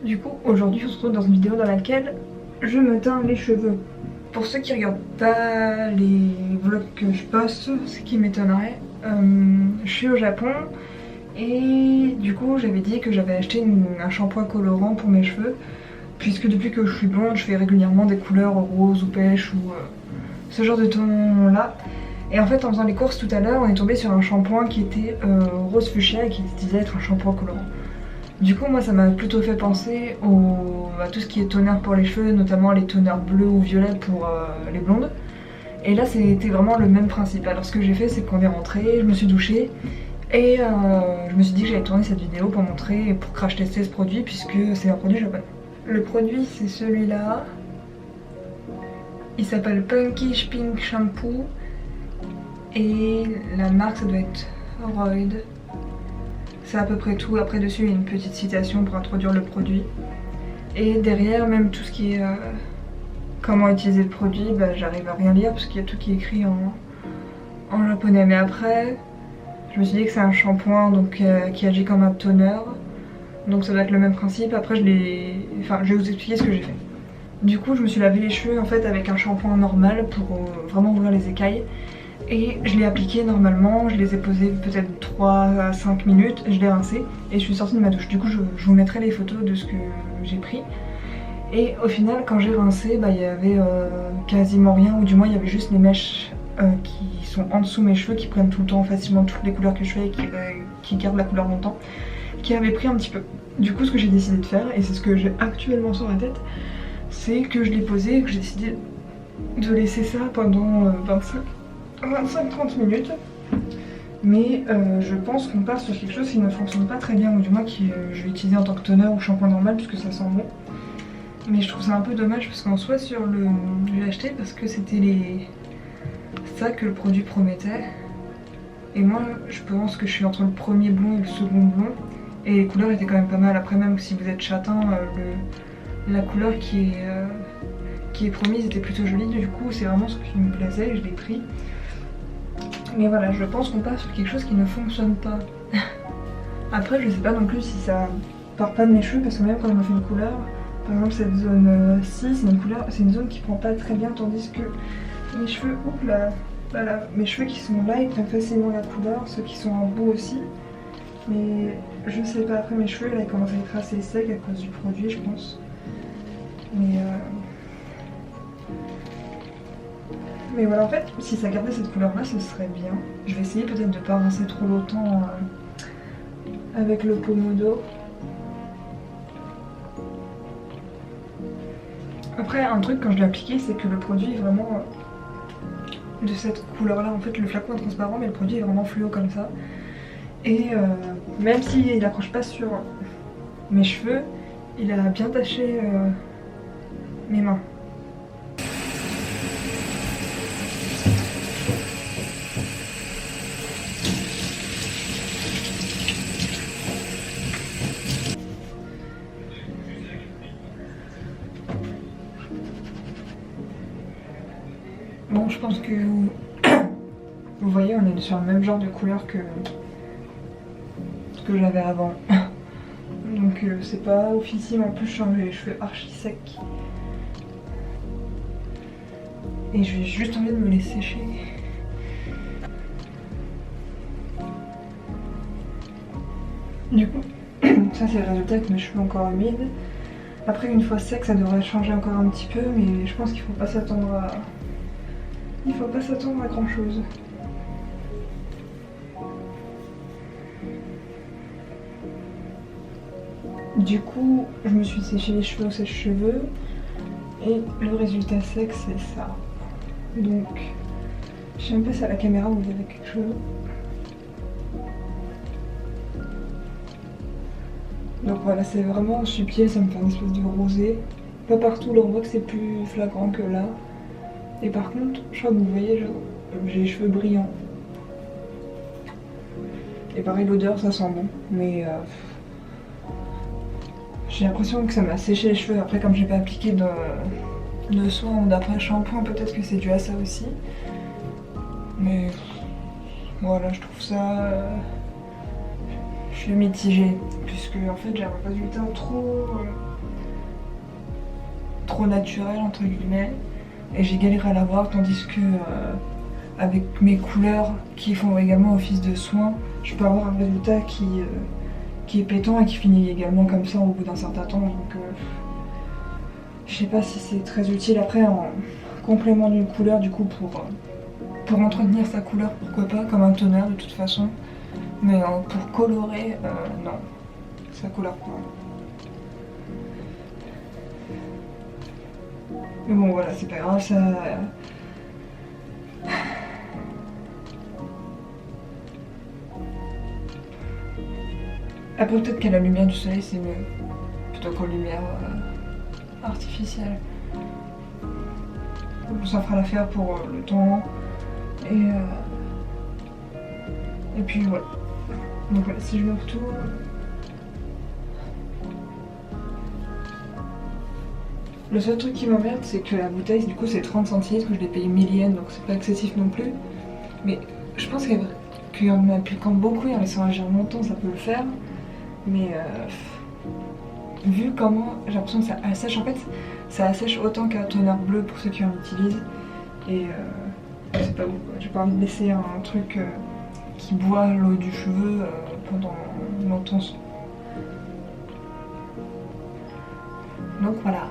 Du coup, aujourd'hui, on se retrouve dans une vidéo dans laquelle je me teins les cheveux. Pour ceux qui regardent pas les vlogs que je poste, ce qui m'étonnerait, je suis au Japon et du coup j'avais dit que j'avais acheté un shampoing colorant pour mes cheveux, puisque depuis que je suis blonde, je fais régulièrement des couleurs rose ou pêche ou ce genre de ton là. Et en fait, en faisant les courses tout à l'heure, on est tombé sur un shampoing qui était rose fuchsia et qui se disait être un shampoing colorant. Du coup, moi, ça m'a plutôt fait penser à tout ce qui est toner pour les cheveux, notamment les toners bleus ou violets pour les blondes. Et là, c'était vraiment le même principe. Alors, ce que j'ai fait, c'est qu'on est rentré, je me suis douchée et je me suis dit que j'allais tourner cette vidéo pour montrer et pour crash tester ce produit, puisque c'est un produit japonais. Le produit, c'est celui-là. Il s'appelle Punkish Pink Shampoo et la marque, ça doit être Royd. C'est à peu près tout. Après dessus il y a une petite citation pour introduire le produit. Et derrière même tout ce qui est comment utiliser le produit, bah, j'arrive à rien lire parce qu'il y a tout qui est écrit en japonais. Mais après je me suis dit que c'est un shampoing donc, qui agit comme un toner. Donc ça doit être le même principe. Après je vais vous expliquer ce que j'ai fait. Du coup je me suis lavé les cheveux en fait avec un shampoing normal pour vraiment ouvrir les écailles. Et je l'ai appliqué normalement, je les ai posés peut-être 3 à 5 minutes, je l'ai rincé et je suis sortie de ma douche. Du coup je vous mettrai les photos de ce que j'ai pris. Et au final quand j'ai rincé, bah, il y avait quasiment rien, ou du moins il y avait juste les mèches qui sont en dessous mes cheveux, qui prennent tout le temps facilement toutes les couleurs que je fais et qui gardent la couleur longtemps, qui avaient pris un petit peu. Du coup ce que j'ai décidé de faire, et c'est ce que j'ai actuellement sur la tête, c'est que je l'ai posé et que j'ai décidé de laisser ça pendant 25-30 minutes. Mais je pense qu'on part sur quelque chose qui ne fonctionne pas très bien, ou du moins que je vais utiliser en tant que toner ou shampoing normal puisque ça sent bon. Mais je trouve ça un peu dommage parce qu'en soi sur le... je l'ai acheté parce que c'était ça que le produit promettait. Et moi je pense que je suis entre le premier blond et le second blond. Et les couleurs étaient quand même pas mal. Après même si vous êtes châtain, la couleur qui est promise était plutôt jolie. Du coup c'est vraiment ce qui me plaisait et je l'ai pris. Mais voilà, je pense qu'on part sur quelque chose qui ne fonctionne pas. Après, je sais pas non plus si ça part pas de mes cheveux, parce que même quand je me fais une couleur, par exemple cette zone-ci, c'est une zone qui prend pas très bien, tandis que mes cheveux, oups là, voilà, mes cheveux qui sont là, ils prennent facilement la couleur, ceux qui sont en bout aussi. Mais je sais pas, après mes cheveux là, ils commencent à être assez secs à cause du produit, je pense. Mais voilà, en fait, si ça gardait cette couleur-là, ce serait bien. Je vais essayer peut-être de ne pas rincer trop longtemps avec le pommeau. Après, un truc quand je l'ai appliqué, c'est que le produit est vraiment de cette couleur-là. En fait, le flacon est transparent, mais le produit est vraiment fluo comme ça. Et même s'il n'accroche pas sur mes cheveux, il a bien taché mes mains. Bon, je pense que vous voyez, on est sur le même genre de couleur que ce que j'avais avant. Donc c'est pas officiel, en plus je change les cheveux archi secs. Et j'ai juste envie de me les sécher. Du coup, ça c'est le résultat avec mes cheveux encore humides. Après une fois sec, ça devrait changer encore un petit peu, mais je pense qu'il faut pas s'attendre à... Il faut pas s'attendre à grand chose. Du coup, je me suis séché les cheveux au sèche-cheveux et le résultat sec c'est ça. Donc, je sais même pas si à la caméra vous verrez quelque chose. Donc voilà, c'est vraiment subtil, ça me fait une espèce de rosé. Pas partout, là on voit que c'est plus flagrant que là. Et par contre, je crois que vous voyez, j'ai les cheveux brillants. Et pareil, l'odeur ça sent bon, mais j'ai l'impression que ça m'a séché les cheveux. Après, comme j'ai pas appliqué de soin ou d'après shampoing, peut-être que c'est dû à ça aussi. Mais voilà, je trouve ça... je suis mitigée, puisque en fait j'ai un résultat trop trop naturelle entre guillemets et j'ai galéré à l'avoir, tandis que avec mes couleurs qui font également office de soin, je peux avoir un résultat qui est pétant et qui finit également comme ça au bout d'un certain temps. Donc je sais pas si c'est très utile après en complément d'une couleur du coup pour entretenir sa couleur, pourquoi pas, comme un toner de toute façon. Mais pour colorer, non, ça colore pas. Mais bon voilà, c'est pas grave, ça... Après peut-être qu'à la lumière du soleil c'est mieux, plutôt qu'aux lumières artificielles. Ça fera l'affaire pour le temps et puis voilà. Donc voilà, si je me retourne... Le seul truc qui m'emmerde c'est que la bouteille du coup c'est 30 centilitres, je l'ai payé 1000 yens donc c'est pas excessif non plus. Mais je pense qu'en appliquant beaucoup et en laissant agir longtemps ça peut le faire. Mais vu comment j'ai l'impression que ça assèche, en fait ça assèche autant qu'un toner bleu pour ceux qui en utilisent. Et c'est pas ouf, j'ai pas envie de laisser un truc qui boit l'eau du cheveu pendant longtemps. Donc voilà.